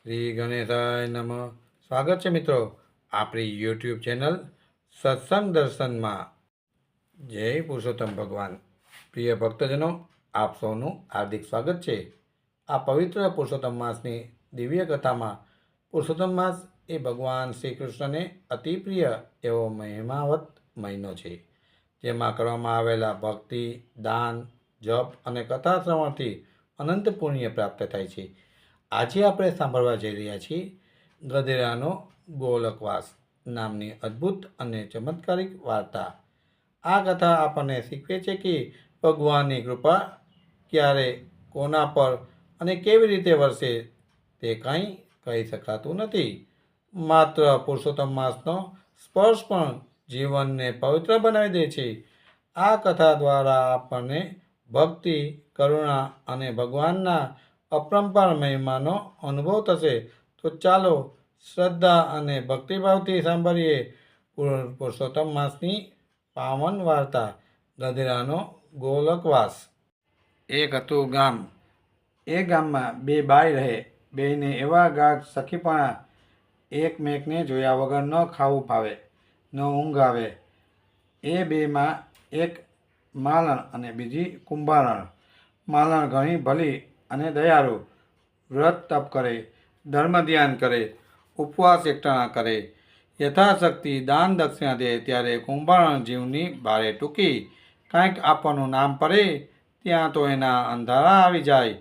શ્રી ગણેશાય નમઃ. સ્વાગત છે મિત્રો આપણી યુટ્યુબ ચેનલ સત્સંગ દર્શનમાં. જય પુરુષોત્તમ ભગવાન. પ્રિય ભક્તજનો, આપ સૌનું હાર્દિક સ્વાગત છે. આ પવિત્ર પુરુષોત્તમ માસની દિવ્ય કથામાં પુરુષોત્તમ માસ એ ભગવાન શ્રી કૃષ્ણને અતિ પ્રિય એવો મહિમાવત મહિનો છે, જેમાં કરવામાં આવેલા ભક્તિ, દાન, જપ અને કથા શ્રવણથી અનંત પુણ્ય પ્રાપ્ત થાય છે. આજે આપણે સાંભળવા જઈ રહ્યા છીએ ગધેડાનો ગોલકવાસ નામની અદ્ભુત અને ચમત્કારિક વાર્તા. આ કથા આપણને શીખવે છે કે ભગવાનની કૃપા ક્યારે, કોના પર અને કેવી રીતે વરસે તે કંઈ કહી શકાતું નથી. માત્ર પુરુષોત્તમ માસનો સ્પર્શ પણ જીવનને પવિત્ર બનાવી દે છે. આ કથા દ્વારા આપણને ભક્તિ, કરુણા અને ભગવાનના અપરંપાર મહિમાનો અનુભવ થશે. તો ચાલો શ્રદ્ધા અને ભક્તિભાવથી સાંભળીએ પુરુષોત્તમ માસની પાવન વાર્તા, ગધેડાનો ગોલકવાસ. એક હતું ગામ. એ ગામમાં બે બાઈ રહે. બેયને એવા ગાઢ સખીપણા, એકમેકને જોયા વગર ન ખાવું ફાવે, ન ઊંઘ આવે. એ બેમાં એક માલણ અને બીજી કુંભારણ. માલણ ઘણી ભલી અને દયાળુ, વ્રત તપ કરે, ધર્મ ધ્યાન કરે, ઉપવાસ એકટાણા કરે, યથાશક્તિ દાન દક્ષિણા દે. ત્યારે કુંભારણ જીવની ભારે ટૂંકી. કાંઈક આપવાનું નામ પડે ત્યાં તો એના અંધારા આવી જાય.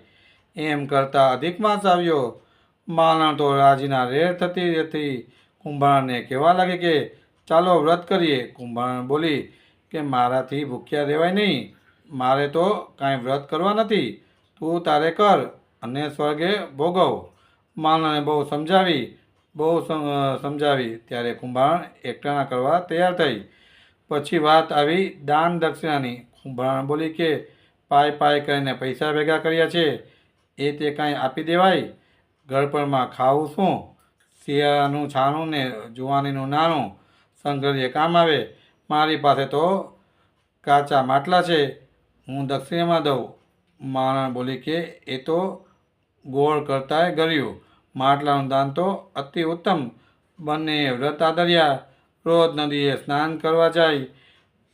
એમ કરતાં અધિક માસ આવ્યો. માલણ તો રાજીના રેડ થતી હતી. કુંભારણને કહેવા લાગે કે ચાલો વ્રત કરીએ. કુંભારણ બોલી કે મારાથી ભૂખ્યા રહેવાય નહીં, મારે તો કાંઈ વ્રત કરવા નથી, તું તારે કર અને સ્વર્ગે ભોગવ. માલણે બહુ સમજાવી ત્યારે કુંભારણ એકટાણા કરવા તૈયાર થઈ. પછી વાત આવી દાન દક્ષિણાની. કુંભારણ બોલી કે પાય કરીને પૈસા ભેગા કર્યા છે, એ તે કાંઈ આપી દેવાય? ગળપણમાં ખાવું શું? શિયાળાનું છાણું ને જુવાનીનું નાણું સંઘરીએ કામ આવે. મારી પાસે તો કાચા માટલા છે, હું દક્ષિણામાં દઉં. માલણ બોલી કે એ તો ગોળ કરતાંય ગળ્યું. માટલાનું દાન તો અતિ ઉત્તમ. બંને વ્રત આદર્યા. રોજ નદીએ સ્નાન કરવા જાય.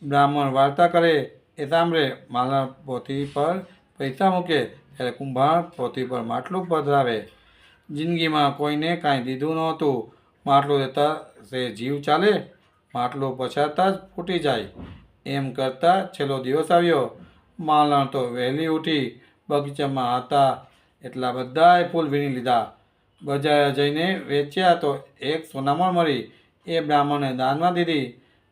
બ્રાહ્મણ વાર્તા કરે એ સાંભળે. માલણ પોથી પર પૈસા મૂકે ત્યારે કુંભાર પોથી પર માટલું પધરાવે. જિંદગીમાં કોઈને કાંઈ દીધું નહોતું. માટલું દેતા સે જીવ ચાલે, માટલું પછાડતા જ ફૂટી જાય. એમ કરતાં છેલ્લો દિવસ આવ્યો. માલણ તો વહેલી ઉઠી બગીચામાં હતા એટલા બધાય ફૂલ વીણી લીધા. બજારે જઈને વેચ્યા તો એક સોનામણ મળી. એ બ્રાહ્મણને દાનમાં દીધી.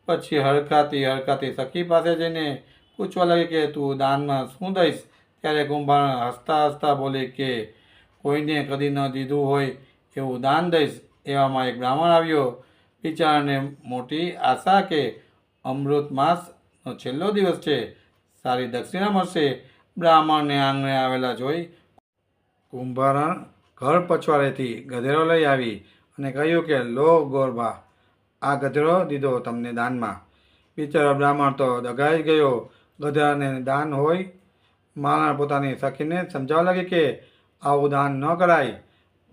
પછી હરખાતી સખી પાસે જઈને પૂછવા લાગી કે તું દાનમાં શું દઈશ? ત્યારે કુંભારણ હસતા બોલે કે કોઈને કદી ન દીધું હોય એવું દાન દઈશ. એવામાં એક બ્રાહ્મણ આવ્યો. બિચારાને મોટી આશા કે અમૃત માસનો છેલ્લો દિવસ છે, સારી દક્ષિણા મળશે. બ્રાહ્મણને આંગણે આવેલા જોઈ કુંભારણ ઘર પછવાડેથી ગધેડો લઈ આવી અને કહ્યું કે લો ગોરબા, આ ગધેડો દીધો તમને દાનમાં. બિચારો બ્રાહ્મણ તો દગાઈ ગયો. ગધેડાને દાન હોય? માલણ પોતાની સખીને સમજાવવા લાગી કે આવું દાન ન કરાય.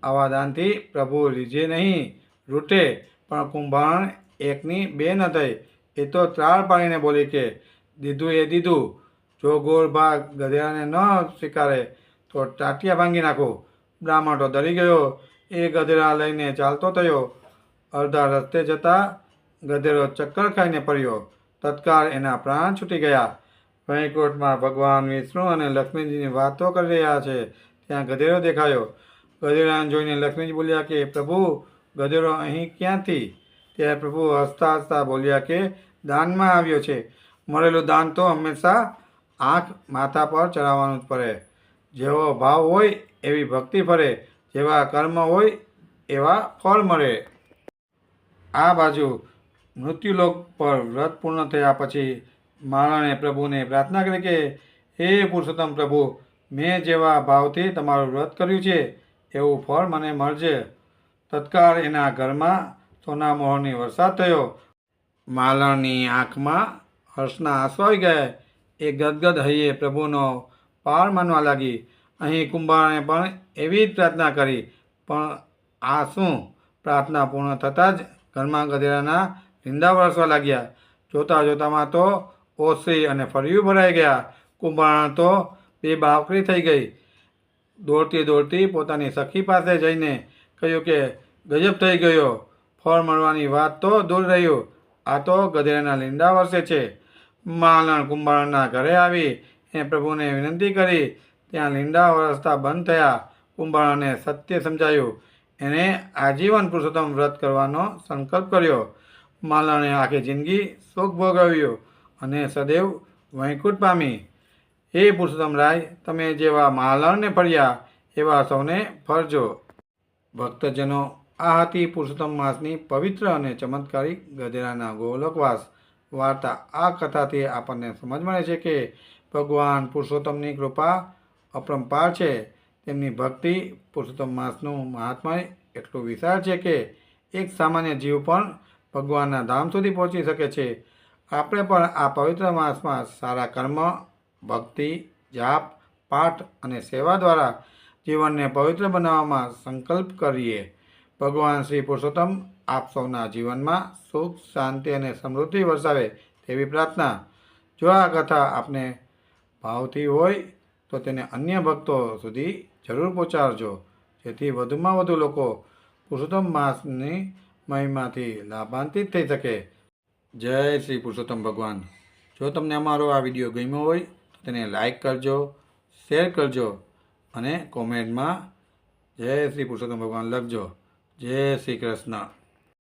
આવા દાનથી પ્રભુ રીઝે નહીં, રૂઠે. પણ કુંભારણ એકની બે ન થઈ. એ તો ત્રાળ પાડીને બોલી કે દીધું એ દીધું. જો ગોરબા ગધેડાને ન સ્વીકારે તો ટાટિયા ભાંગી નાખું. બ્રાહ્મણ તો ડરી ગયો. એ ગધેડા લઈને ચાલતો થયો. અડધા રસ્તે જતાં ગધેડો ચક્કર ખાઈને પડ્યો. તત્કાળ એના પ્રાણ છૂટી ગયા. વૈકુંઠમાં ભગવાન વિષ્ણુ અને લક્ષ્મીજીની વાતો કરી રહ્યા છે ત્યાં ગધેડો દેખાયો. ગધેડાને જોઈને લક્ષ્મીજી બોલ્યા કે પ્રભુ, ગધેડો અહીં ક્યાંથી? ત્યારે પ્રભુ હસતા બોલ્યા કે દાનમાં આવ્યો છે. મળેલું દાન તો હંમેશા આંખ માથા પર ચડાવવાનું જ પડે. જેવો ભાવ હોય એવી ભક્તિ ફરે, જેવા કર્મ હોય એવા ફળ મળે. આ બાજુ મૃત્યુલોક પર વ્રત પૂર્ણ થયા પછી માલણે પ્રભુને પ્રાર્થના કરી કે હે પુરુષોત્તમ પ્રભુ, મેં જેવા ભાવથી તમારું વ્રત કર્યું છે એવું ફળ મને મળજે. તત્કાળ એના ઘરમાં સોના મોહરની વરસાદ થયો. માલણની આંખમાં હર્ષના આંસુ આવી ગયા. એ ગદગદ હૈયે પ્રભુનો પાર માનવા લાગી. અહીં કુંભારણે પણ એવી જ પ્રાર્થના કરી, પણ આ શું? પ્રાર્થના પૂર્ણ થતાં જ ઘરમાં ગધેડાના લીંડા વરસવા લાગ્યા. જોતા જોતામાં તો ઓસરી અને ફળિયું ભરાઈ ગયા. કુંભારણ તો બેબાકરી થઈ ગઈ. દોડતી દોડતી પોતાની સખી પાસે જઈને કહ્યું કે ગજબ થઈ ગયો, ફળ મળવાની વાત તો દૂર રહ્યું, આ તો ગધેડાના લીંડા વરસે છે. માલણ કુંભારણના ઘરે આવી એ પ્રભુને વિનંતી કરી. ત્યાં લીંડા વરસતા બંધ થયા. કુંભારણે સત્ય સમજાયું. એણે આજીવન પુરુષોત્તમ વ્રત કરવાનો સંકલ્પ કર્યો. માલણે આખી જિંદગી સુખ ભોગવ્યું અને સદૈવ વૈકુંઠ પામી. હે પુરુષોત્તમ રાય, તમે જેવા માલણને ફળ્યા એવા સૌને ફરજો. ભક્તજનો, આ હતી પુરુષોત્તમ માસની પવિત્ર અને ચમત્કારિક ગધેડાના ગોલોકવાસ વાર્તા. આ કથાથી આપણને સમજ મળે છે કે ભગવાન પુરુષોત્તમની કૃપા અપરંપાર છે. તેમની ભક્તિ પુરુષોત્તમ માસનું મહાત્મય એટલું વિશાળ છે કે એક સામાન્ય જીવ પણ ભગવાનના ધામ સુધી પહોંચી શકે છે. આપણે પણ આ પવિત્ર માસમાં સારા કર્મ, ભક્તિ, જાપ, પાઠ અને સેવા દ્વારા જીવનને પવિત્ર બનાવવામાં સંકલ્પ કરીએ. ભગવાન શ્રી પુરુષોત્તમ આપ સૌના જીવનમાં સુખ, શાંતિ અને સમૃદ્ધિ વરસાવે તેવી પ્રાર્થના. જો આ કથા આપને ભાવતી હોય તો તેને અન્ય ભક્તો સુધી જરૂર પહોંચાડજો, જેથી વધુમાં વધુ લોકો પુરુષોત્તમ માસની મહિમાથી લાભાન્વિત થઈ શકે. જય શ્રી પુરુષોત્તમ ભગવાન. જો તમને અમારો આ વિડીયો ગમ્યો હોય તો તેને લાઈક કરજો, શેર કરજો અને કોમેન્ટમાં જય શ્રી પુરુષોત્તમ ભગવાન લખજો. જય શ્રી કૃષ્ણ.